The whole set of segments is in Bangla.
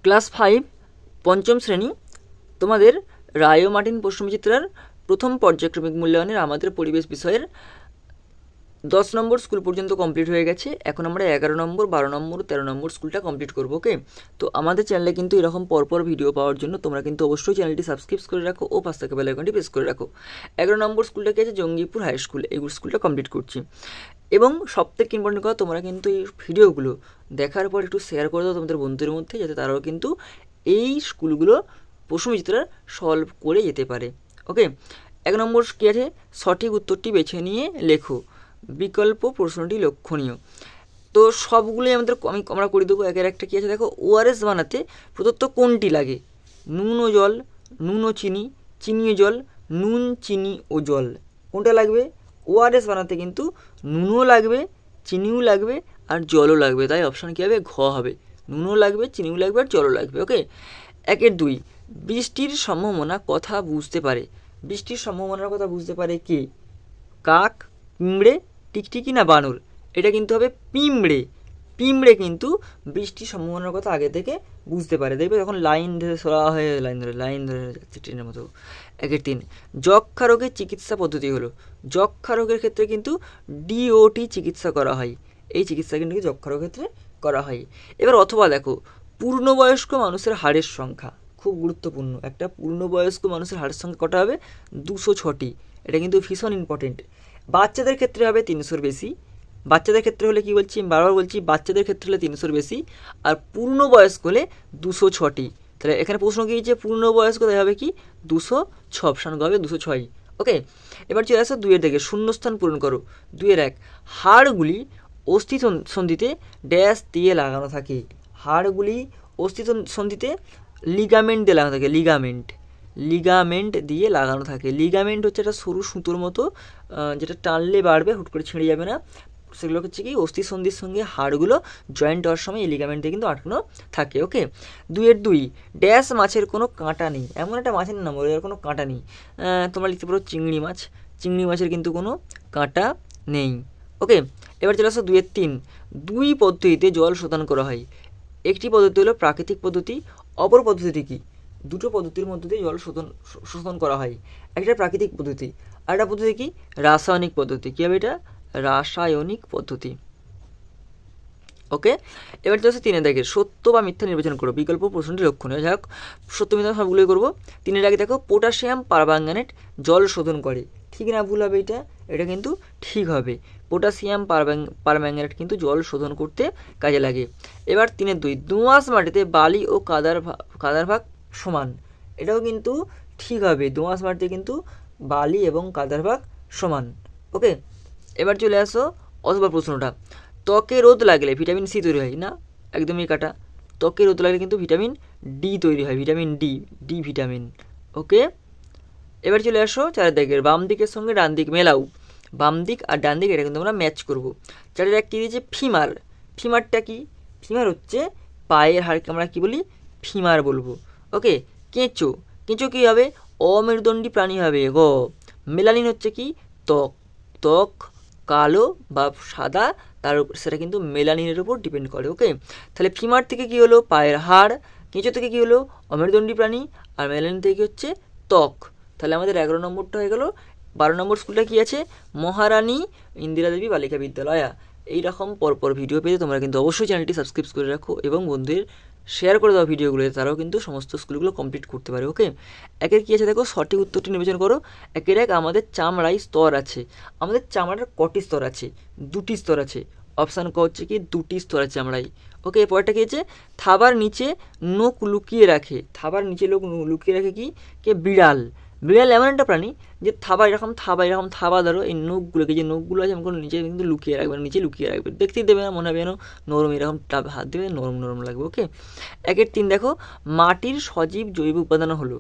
ক্লাস 5 পঞ্চম শ্রেণী তোমাদের রায় ও মার্টিন প্রশ্নবিচিত্রার প্রথম পর্যায়ক্রমিক মূল্যায়নের আমাদের পরিবেশ বিষয়ের 10 নম্বর স্কুল পর্যন্ত কমপ্লিট হয়ে গেছে। এখন আমরা 11 নম্বর 12 নম্বর 13 নম্বর স্কুলটা কমপ্লিট করবো। ওকে, তো আমাদের চ্যানেলে কিন্তু এরকম পরপর ভিডিও পাওয়ার জন্য তোমরা কিন্তু অবশ্যই চ্যানেলটি সাবস্ক্রাইব করে রাখো ও পাশ থেকে বেল আইকনটি প্রেস করে রাখো। 11 নম্বর স্কুলটা কি আছে, জঙ্গিপুর হাই স্কুল, এই স্কুলটা কমপ্লিট করছি। এবং সবথেকে ইম্পর্টেন্ট কথা, তোমরা কিন্তু এই ভিডিওগুলো দেখার পর একটু শেয়ার করে দাও তোমাদের বন্ধুদের মধ্যে, যাতে তারাও কিন্তু এই স্কুলগুলো প্রশ্নবিচিত্রা সলভ করে যেতে পারে। ওকে, 1 নম্বর কী আছে, সঠিক উত্তরটি বেছে নিয়ে লেখো, বিকল্প প্রশ্নটি লক্ষণীয়। তো সবগুলোই আমরা করে দেবো একের একটা। কী আছে দেখো, ওআরএস বানাতে প্রদত্ত কোনটি লাগে? নুন ও জল, নুন ও চিনি, চিনি ও জল, নুন চিনি ও জল। কোনটা লাগবে? ওআরএস বানাতে কিন্তু নুনও লাগবে, চিনিও লাগবে আর জলও লাগবে, তাই অপশান কী হবে? ঘ হবে। নুনও লাগবে, চিনিও লাগবে আর জলও লাগবে। ওকে, 1-এর 2, বৃষ্টির সম্ভাবনা কথা বুঝতে পারে। বৃষ্টির সম্ভাবনার কথা বুঝতে পারে কে? কাক, পিঁমড়ে, টিকটিকি না বানর? এটা কিন্তু হবে পিঁমড়ে। পিঁমড়ে কিন্তু বৃষ্টির সম্ভাবনার কথা আগে থেকে বুঝতে পারে। দেখবে যখন লাইন ধরে সরা হয়ে লাইন ধরে যাচ্ছে ট্রেনের মতো। 1-এর 3, যক্ষা রোগের চিকিৎসা পদ্ধতি হলো। যক্ষা রোগের ক্ষেত্রে কিন্তু ডিওটি চিকিৎসা করা হয়। এই চিকিৎসা কিন্তু যক্ষা রোগের ক্ষেত্রে করা হয়। এবার অথবা দেখো, পূর্ণবয়স্ক মানুষের হাড়ের সংখ্যা খুব গুরুত্বপূর্ণ। একটা পূর্ণবয়স্ক মানুষের হাড়ের সংখ্যা কটা হবে? 206টি। এটা কিন্তু ভীষণ ইম্পর্টেন্ট। বাচ্চাদের ক্ষেত্রে হবে 300-র বেশি। বাচ্চাদের ক্ষেত্রে হলে কি বলছি, বারবার বলছি, বাচ্চাদের ক্ষেত্রে হলে 300-র বেশি, আর পূর্ণবয়স্ক হলে 206টি। তাহলে এখানে প্রশ্ন কী যে পূর্ণবয়স্ক, তাই হবে কি 206, অপশান হবে 206। ওকে, এবার চলে আসো 2-এর দিকে, শূন্যস্থান পূরণ করো। 2-এর 1, হাড়গুলি অস্থি সন্ধিতে ড্যাশ দিয়ে লাগানো থাকে। হাড়গুলি অস্থি সন্ধিতে লিগামেন্ট দিয়ে লাগানো থাকে। লিগামেন্ট দিয়ে লাগানো থাকে। লিগামেন্ট হচ্ছে একটা সরু সুতোর মতো, যেটা টানলে বাড়বে, হুট করে ছিঁড়ে যাবে না। সেগুলো হচ্ছে কি অস্থি সন্ধির সঙ্গে হাড়গুলো জয়েন্ট হওয়ার সময় এই লিগামেন্ট দিয়ে কিন্তু আটকানো থাকে। ওকে, 2-এর 2, ড্যাশ মাছের কোনো কাঁটা নেই। এমন একটা মাছের নাম বলে, কোনো কাঁটা নেই। তোমরা লিখতে পারো চিংড়ি মাছ। চিংড়ি মাছের কিন্তু কোনো কাঁটা নেই। ওকে, এবার চলে আসো 2-এর 3, 2 পদ্ধতিতে জল শোধন করা হয়। একটি পদ্ধতি হলো প্রাকৃতিক পদ্ধতি, অপর পদ্ধতিটি কি? দুটো পদ্ধতির মধ্যে দিয়ে জল শোধন করা হয়। একটা প্রাকৃতিক পদ্ধতি, আর একটা পদ্ধতি কি? রাসায়নিক পদ্ধতি। কী হবে এটা? রাসায়নিক পদ্ধতি। ওকে, এবার চলে আসে 3-এর দিকে, সত্য বা মিথ্যা নির্বাচন করো, বিকল্প প্রশ্নটি লক্ষণীয়। যাই হোক, সত্য মিথ্যা সবগুলোই করবো। 3-এর আগে দেখো, পটাশিয়াম পারম্যাঙ্গানেট জল শোধন করে। ঠিক না ভুল হবে? এটা কিন্তু ঠিক হবে। পটাশিয়াম পারম্যাঙ্গানেট কিন্তু জল শোধন করতে কাজে লাগে। এবার 3-এর 2, দোআঁশ মাটিতে বালি ও কাদার ভাগ সমান। এটাও কিন্তু ঠিক হবে। দোআঁশ মাটিতে কিন্তু বালি এবং কাদার ভাগ সমান। ওকে, এবার চলে আসো অথবা প্রশ্নটা, ত্বকে রোদ লাগলে ভিটামিন সি তৈরি হয় না? একদমই কাটা। ত্বকে রোদ লাগলে কিন্তু ভিটামিন ডি তৈরি হয়, ভিটামিন ডি ভিটামিন। ওকে, এবার চলে আসো 4-এর দিকের, বাম দিকের সঙ্গে ডান দিক মেলাও। বাম দিক আর ডান দিক এটা কিন্তু আমরা ম্যাচ করবো। 4-এর 1 কী দিয়েছে? ফিমার। ফিমারটা কি? ফিমার হচ্ছে পায়ের হাড়কে আমরা কী বলি? ফিমার বলবো। ওকে, কেঁচো। কেঁচো কী হবে? অমেরুদণ্ডী প্রাণী হবে। গ। মেলানিন হচ্ছে কি? ত্বক কালো বা সাদা, তার উপর সেটা কিন্তু মেলানিনের উপর ডিপেন্ড করে। ওকে, তাহলে ফিমার থেকে কী হলো? পায়ের হাড়। কেঁচো থেকে কী হলো? অমেরুদণ্ডী প্রাণী। আর মেলানিন থেকে হচ্ছে ত্বক। তাহলে আমাদের 11 নম্বরটা হয়ে গেল। 12 নম্বর স্কুলটা কী আছে? মহারানী ইন্দিরা দেবী বালিকা বিদ্যালয়া। এইরকম পরপর ভিডিও পেতে তোমরা কিন্তু অবশ্যই চ্যানেলটি সাবস্ক্রাইব করে রাখো এবং বন্ধুদের শেয়ার করে দাও ভিডিওগুলো, তারাও কিন্তু সমস্ত স্কুলগুলো কমপ্লিট করতে পারে। ওকে, 1-এর কী আছে দেখো, সঠিক উত্তরটি নির্বাচন করো। 1-এর 1, আমাদের চামড়ায় স্তর আছে। আমাদের চামড়ার কটি স্তর আছে? 2টি স্তর আছে। অপশান ক হচ্ছে কি 2টি স্তর আছে চামড়ায়। ওকে, পরেরটা কী আছে? থাবার নিচে নখ লুকিয়ে রাখে। থাবার নিচে লুকিয়ে রাখে কি? কে? বিড়াল। বিড়াল এমন একটা প্রাণী যে এরকম থাবা ধরো, এই নখগুলোকে, যে নখগুলো আছে এমন নিচে কিন্তু লুকিয়ে রাখবে, নিচে লুকিয়ে রাখবে, দেখতেই দেবে না, মনে হবে যেন নরম, এরকম হাত দেবে নরম লাগবে। ওকে, 1-এর 3 দেখো, মাটির সজীব জৈব উপাদান হলো।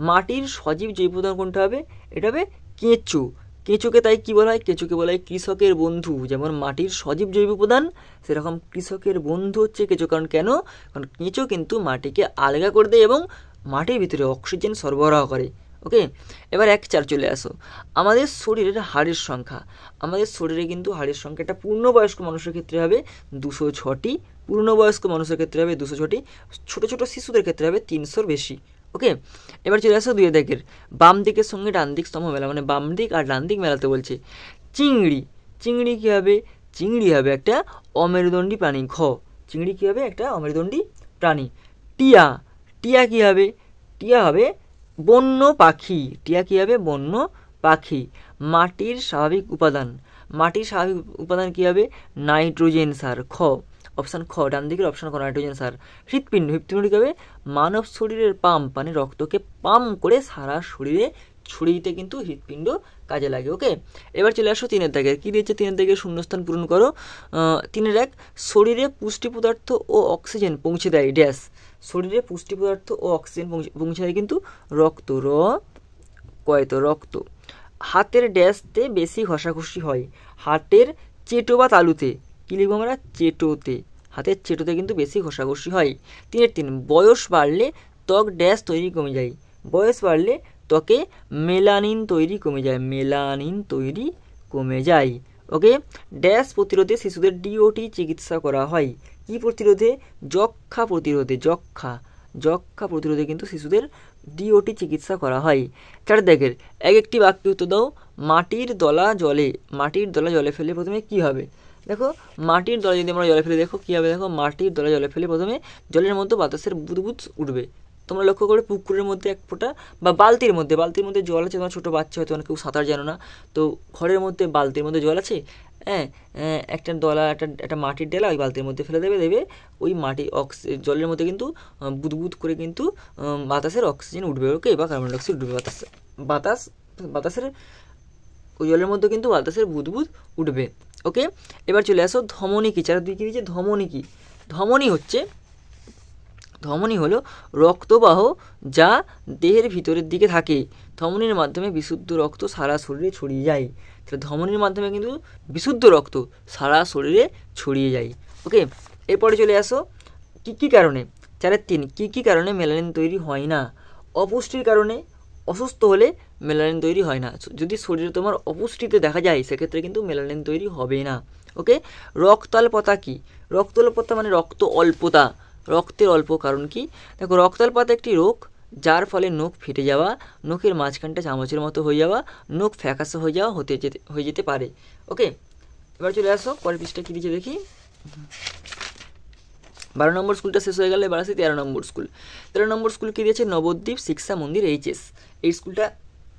মাটির সজীব জৈব উপাদান কোনটা হবে? এটা হবে কেঁচো। কেঁচোকে তাই কী বলা হয়? কেঁচোকে বলা হয় কৃষকের বন্ধু। যেমন মাটির সজীব জৈব উপাদান, সেরকম কৃষকের বন্ধু হচ্ছে কেঁচো। কারণ কেঁচো কিন্তু মাটিকে আলগা করে দেয় এবং মাটির ভিতরে অক্সিজেন সরবরাহ করে। ওকে, এবার 1-4 চলে আসো, আমাদের শরীরের হাড়ের সংখ্যা। আমাদের শরীরে কিন্তু হাড়ের সংখ্যা একটা পূর্ণবয়স্ক মানুষের ক্ষেত্রে হবে 206টি পূর্ণবয়স্ক মানুষের ক্ষেত্রে হবে 206টি, ছোটো ছোটো শিশুদের ক্ষেত্রে হবে 300-র বেশি। ওকে, এবার চলে আসো 2 দাগের বাম দিকের সঙ্গে ডান দিক স্তম্ভ মেলা, মানে বাম দিক আর ডান দিক মেলাতে বলছে। চিংড়ি, চিংড়ি কী হবে? চিংড়ি হবে একটা অমেরুদণ্ডী প্রাণী। ঘ, চিংড়ি কী হবে? একটা অমেরুদণ্ডী প্রাণী। টিয়া, টিয়া কী হবে? টিয়া হবে বন্য পাখি। টিয়া কী হবে? বন্য পাখি। মাটির স্বাভাবিক উপাদান, মাটির স্বাভাবিক উপাদান কী হবে? নাইট্রোজেন সার। খ, অপশান খ, ডান দিকের অপশান খ, নাইট্রোজেন সার। হৃৎপিণ্ড, হৃৎপিণ্ড কী হবে? মানব শরীরের পাম্প, মানে রক্তকে পাম্প করে সারা শরীরে ছড়িয়ে দিতে কিন্তু হৃৎপিণ্ড কাজে লাগে। ওকে, এবার চলে আসো 3 দাগে। কী দিয়েছে 3 দাগে? শূন্যস্থান পূরণ করো। 3-1, শরীরে পুষ্টি পদার্থ ও অক্সিজেন পৌঁছে দেয় ড্যাশ। শরীরে পুষ্টি পদার্থ ও অক্সিজেন পৌঁছে দেয় কিন্তু রক্ত। কয়তো রক্ত। হাতের ড্যাশতে বেশি ঘষাঘষি হয়, হাতের চেটো বা তালুতে। কী লিখবো আমরা? চেটোতে, হাতের চেটোতে কিন্তু বেশি ঘষাঘষি হয়। 3-3, বয়স বাড়লে ত্বক ড্যাশ তৈরি কমে যায়। বয়স বাড়লে ত্বকে মেলানিন তৈরি কমে যায়, মেলানিন তৈরি কমে যায়। ওকে, ড্যাশ প্রতিরোধে শিশুদের ডিওটি চিকিৎসা করা হয়। কি প্রতিরোধে? যক্ষা প্রতিরোধে। যক্ষা প্রতিরোধে কিন্তু শিশুদের ডিওটি চিকিৎসা করা হয়। 4 দাগের একটি বাক্যে উত্তর দাও। মাটির দলা জলে ফেলে প্রথমে কি হবে? দেখো, মাটির দলা যদি আমরা জলে ফেলে, দেখো কী হবে? দেখো, মাটির দলা জলে ফেলে প্রথমে জলের মধ্যে বাতাসের বুদবুদ উঠবে। তোমরা লক্ষ্য করে পুকুরের মধ্যে এক ফোঁটা বা বালতির মধ্যে জল আছে, তোমার ছোটো বাচ্চা হয়তো কেউ সাঁতার জানো না, তো ঘরের মধ্যে বালতির মধ্যে জল আছে, হ্যাঁ, একটা দলা একটা মাটির ডেলা ওই বালতির মধ্যে ফেলে দেবে ওই জলের মধ্যে কিন্তু বুদবুদ করে কিন্তু বাতাসের অক্সিজেন উঠবে। ওকে, বা কার্বন ডাইঅক্সাইড উঠবে। বাতাসের ওই জলের মধ্যে কিন্তু বাতাসের বুদবুদ উঠবে। ওকে, এবার চলে আসো ধমনী কি। 4 2 কি দিয়েছে? ধমনী কি? ধমনী হলো রক্তবাহ যা দেহের ভিতরের দিকে থাকে। ধমনীর মাধ্যমে বিশুদ্ধ রক্ত সারা শরীরে ছড়িয়ে যায়। তাহলে ধমনীর মাধ্যমে কিন্তু বিশুদ্ধ রক্ত সারা শরীরে ছড়িয়ে যায়। ওকে, এরপরে চলে আসো কী কারণে। 4-3, কী কারণে মেলানিন তৈরি হয় না? অপুষ্টির কারণে, অসুস্থ হলে মেলানিন তৈরি হয় না। যদি শরীরে তোমার অপুষ্টিতে দেখা যায় সেক্ষেত্রে কিন্তু মেলানিন তৈরি হবে না। ওকে, রক্তাল্পতা কি? রক্তাল্পতা মানে রক্ত অল্পতা, রক্তের অল্প কারণ কি? দেখো, রক্তাল্পতা একটি রোগ যার ফলে নখ ফেটে যাওয়া, নখের মাঝখানটা চামচের মতো হয়ে যাওয়া, নখ ফ্যাকাশে হয়ে যাওয়া হয়ে যেতে পারে। ওকে, এবার চলে আসো পরের পৃষ্ঠা কী দিচ্ছে দেখি। 12 নম্বর স্কুলটা শেষ হয়ে গেলে এবার আসি 13 নম্বর স্কুল। 13 নম্বর স্কুল কী দিয়েছে? নবদ্বীপ শিক্ষা মন্দির HS। এই স্কুলটা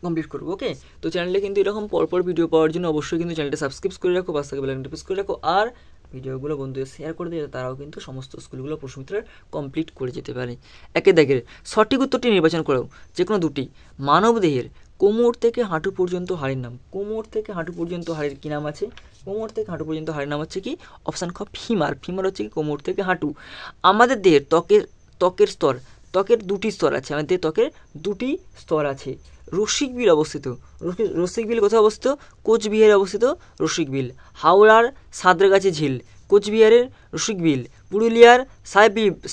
কমপ্লিট করবো। ওকে, তো চ্যানেলে কিন্তু এরকম পরপর ভিডিও পাওয়ার জন্য অবশ্যই কিন্তু চ্যানেলটা সাবস্ক্রাইব করে রাখো, পাশে থাকা বেল আইকনটা প্রেস করে রাখো, আর ভিডিওগুলো বন্ধুদের শেয়ার করে দিয়ে তারাও কিন্তু সমস্ত স্কুলগুলো প্রশ্নোত্তর কমপ্লিট করে যেতে পারে। 1 দাগের সঠিক উত্তরটি নির্বাচন করো, যে কোনো দুটি। মানবদেহের কোমর থেকে হাঁটু পর্যন্ত হাড়ের নাম। কোমর থেকে হাঁটু পর্যন্ত হাড়ের কী নাম আছে? কোমর থেকে হাঁটু পর্যন্ত হাড়ের নাম হচ্ছে কি? অপশান খ, ফিমার। ফিমার হচ্ছে কি? কোমর থেকে হাঁটু। আমাদের দেহের ত্বকের স্তর, ত্বকের 2টি স্তর আছে, আমাদের দেহের ত্বকের 2টি স্তর আছে। রসিকবিল অবস্থিত, রসিকবিল কোথায় অবস্থিত? কোচবিহারে অবস্থিত রসিকবিল। হাওড়ার সাঁতরাগাছি ঝিল, কোচবিহারের রসিকবিল। পুরুলিয়ার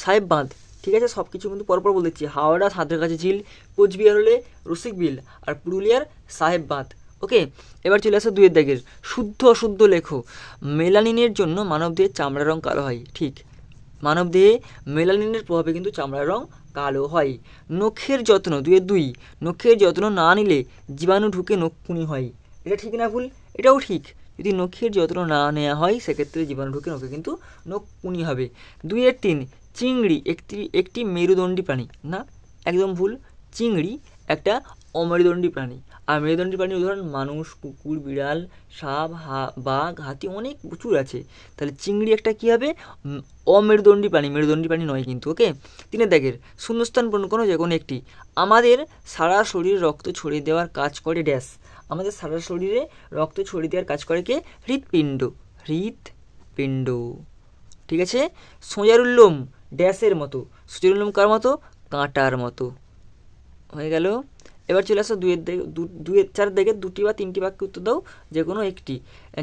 সাহেব বাঁধ। ঠিক আছে, সব কিছু কিন্তু পরপর বলে দিচ্ছি। হাওড়া সাঁতরাগাছি ঝিল, কোচবিহার হলে রসিকবিল, আর পুরুলিয়ার সাহেব বাঁধ। ওকে, এবার চলে আসো 2 দাগের শুদ্ধ অশুদ্ধ লেখো। মেলানিনের জন্য মানবদেহের চামড়ার রং কালো হয়। ঠিক, মানবদেহে মেলানিনের প্রভাবে কিন্তু চামড়ার রং কালো হয়। নখের যত্ন 2-2, নখের যত্ন না নিলে জীবাণু ঢুকে নখ কুনি হয়। এটা ঠিক না ভুল? এটাও ঠিক। যদি নখের যত্ন না নেওয়া হয় সেক্ষেত্রে জীবাণু ঢুকে নখে কিন্তু নখ কুনি হবে। 2-3, চিংড়ি একটি মেরুদণ্ডী প্রাণী। না, একদম ভুল। চিংড়ি একটা অমেরুদণ্ডী প্রাণী। আর মেরুদণ্ডী প্রাণীর উদাহরণ মানুষ, কুকুর, বিড়াল, সাপ, বাঘ, হাতি, অনেক প্রচুর আছে। তাহলে চিংড়ি একটা কী হবে? অমেরুদণ্ডী প্রাণী, মেরুদণ্ডী প্রাণী নয় কিন্তু। ওকে, 3 দাগের শূন্যস্থান পূরণ করো যে কোনো একটি। আমাদের সারা শরীরে রক্ত ছড়িয়ে দেওয়ার কাজ করে ড্যাশ। আমাদের সারা শরীরে রক্ত ছড়িয়ে দেওয়ার কাজ করে কে? হৃৎপিণ্ড। ঠিক আছে। সোজারুল্লোম ড্যাশের মতো। সোজারুল্লোম কার মতো? কাঁটার মতো। হয়ে গেল। এবার চলে আসো 4 দাগের 2টি বা 3টি বাক্যে উত্তর দাও, যে কোনো একটি।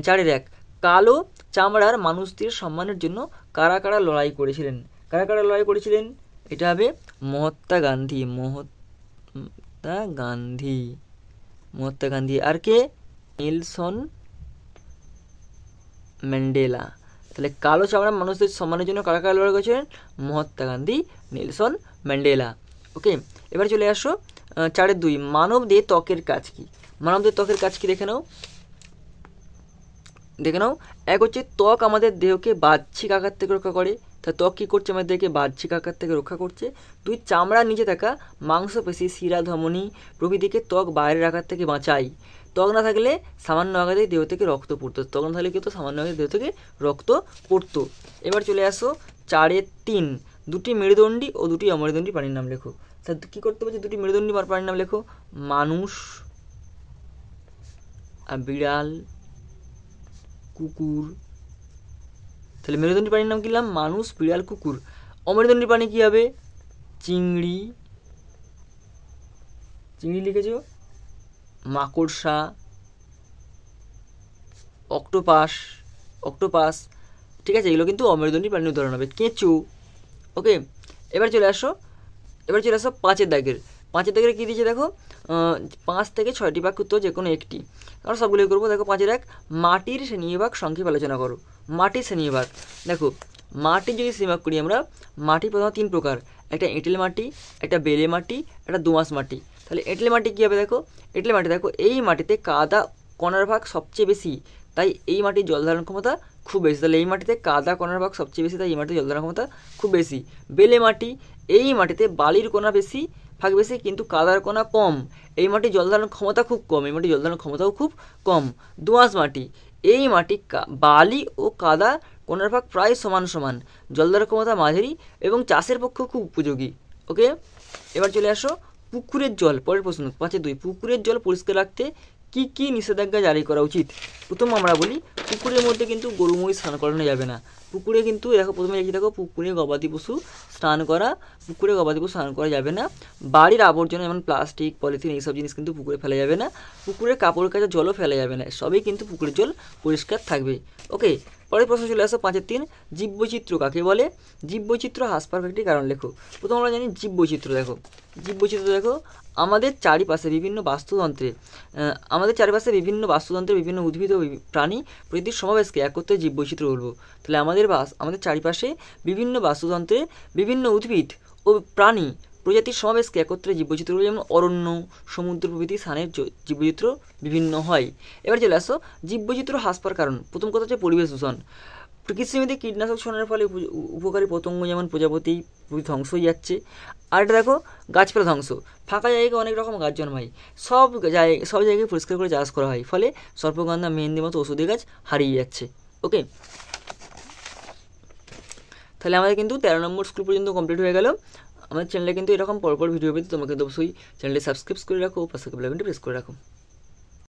4-1, কালো চামড়ার মানুষদের সম্মানের জন্য কারা কারা লড়াই করেছিলেন? এটা হবে মহাত্মা গান্ধী। আর কে? Nelson Mandela. তাহলে কালো চামড়া মানুষদের সম্মানের জন্য কারা কারা লড়াই করেছিলেন? Mahatma Gandhi, Nelson Mandela. Okay, এবার চলে আসো 4-2, মানব দেহে ত্বকের কাজ কি? মানব দেহের ত্বকের কাজ কি দেখে নাও। এক হচ্ছে ত্বক আমাদের দেহকে বাহ্যিক আঘাত থেকে রক্ষা করে। তা ত্বক কী করছে? আমাদের দেহকে বাহ্যিক আঘাত থেকে রক্ষা করছে। 2, চামড়ার নিচে থাকা মাংসপেশি, শিরা, ধমনী প্রভৃতিকে ত্বক বাইরের আঘাত থেকে বাঁচায়। ত্বক না থাকলে সামান্য আঘাতেই দেহ থেকে রক্ত পড়তো। ত্বক না থাকলে কি হতো? সামান্য আঘাতে দেহ থেকে রক্ত পড়তো। এবার চলে আসো 4-3, 2টি মেরুদণ্ডী ও 2টি অমেরুদণ্ডী প্রাণীর নাম লেখো। তা কী করতে বলছে? 2টি মেরুদণ্ডী প্রাণীর নাম লেখো। মানুষ আর বিড়াল, কুকুর। তাহলে মেরুদণ্ডী প্রাণীর নাম কি লিখলাম? মানুষ, বিড়াল, কুকুর। অমেরুদণ্ডী প্রাণী কী হবে? চিংড়ি লিখেছ, মাকড়সা, অক্টোপাস। ঠিক আছে, এগুলো কিন্তু অমেরুদণ্ডী প্রাণীর উদাহরণ হবে। কেঁচো। ওকে, এবার চলে আসো 5-এর দাগের। 5-এর দাগের কী দিয়েছে দেখো, 5 থেকে 6টি বাক্য উত্তর যে কোনো একটি। আমরা সবগুলোই করবো। দেখো 5-1, মাটির শ্রেণীবিভাগ সংক্ষেপে আলোচনা করো। মাটির শ্রেণীবিভাগ দেখো, মাটির যদি শ্রেণীবিভাগ করি আমরা, মাটি প্রধানত 3 প্রকার। একটা এঁটেল মাটি, একটা বেলে মাটি, একটা দোআঁশ মাটি। তাহলে এঁটেল মাটি কী হবে দেখো, এঁটেল মাটি দেখো এই মাটিতে কাদা কণার ভাগ সবচেয়ে বেশি, তাই এই মাটির জল ধারণ ক্ষমতা খুব বেশি। তাহলে এই মাটিতে কাদা কণার ভাগ সবচেয়ে বেশি, তাই এই মাটির জল ধারণ ক্ষমতা খুব বেশি। বেলে মাটি, এই মাটিতে বালির কণা ভাগ বেশি কিন্তু কাদার কণা কম, এই মাটির জল ধারণ ক্ষমতা খুব কম, এই মাটির জল ধারণ ক্ষমতাও খুব কম। দোআঁশ মাটি, এই মাটি বালি ও কাদা কণার ভাগ প্রায় সমান, জল ধারণ ক্ষমতা মাঝারি এবং চাষের পক্ষে খুব উপযোগী। ওকে, এবার চলে আসো পুকুরের জল। পরের প্রশ্ন 5-2, পুকুরের জল পরিষ্কার রাখতে কী কী নিষেধাজ্ঞা জারি করা উচিত? প্রথম আমরা বলি, পুকুরের মধ্যে কিন্তু গরু মহিষ স্নান করানো যাবে না। পুকুরে কিন্তু দেখো প্রথমে লিখে দেখো, পুকুরে গবাদি পশু স্নান করা যাবে না। বাড়ির আবর্জনা যেমন প্লাস্টিক, পলিথিন এইসব জিনিস কিন্তু পুকুরে ফেলা যাবে না। পুকুরে কাপড় কাচা জলও ফেলা যাবে না। সবই কিন্তু পুকুরের জল পরিষ্কার থাকবে। ওকে, পরের প্রশ্ন চলে আসো 5-3, জীববৈচিত্র্য কাকে বলে? জীববৈচিত্র্য হ্রাস পাওয়ার একটি কারণ লেখো। প্রথম আমরা জানি জীববৈচিত্র্য দেখো, আমাদের চারিপাশে বিভিন্ন বাস্তুতন্ত্রে বিভিন্ন উদ্ভিদ ও প্রাণী প্রকৃতির সমাবেশকে একত্রে জীববৈচিত্র্য বলবো। তাহলে আমাদের চারিপাশে বিভিন্ন বাস্তুতন্ত্রে বিভিন্ন উদ্ভিদ ও প্রাণী প্রজাতির সমাবেশকে একত্রে জীববৈচিত্র্য বলবো। যেমন অরণ্য, সমুদ্র প্রভৃতি স্থানের জীববৈচিত্র্য বিভিন্ন হয়। এবার চলে আসো জীববৈচিত্র্য হ্রাস পাওয়ার কারণ। প্রথম কথা হচ্ছে পরিবেশ দূষণ। কৃষিজমিতে কীটনাশক ছড়ানোর ফলে উপকারী পতঙ্গ যেমন প্রজাপতি ধ্বংস হয়ে যাচ্ছে। আর এটা দেখো গাছপালা ধ্বংস, ফাঁকা জায়গায় অনেক রকম গাছ জন্মায়, সব জায়গায় পরিষ্কার করে চাষ করা হয়, ফলে সর্পগন্ধা, মেহেন্দির মতো ওষুধি গাছ হারিয়ে যাচ্ছে। ওকে, তাহলে আমাদের কিন্তু 13 নম্বর স্কুল পর্যন্ত কমপ্লিট হয়ে গেল। আমাদের চ্যানেলে কিন্তু এরকম পরপর ভিডিও পেতে তোমরা কিন্তু অবশ্যই চ্যানেলটি সাবস্ক্রাইব করে রাখো, পাশে বেল আইকনটি প্রেস করে রাখো।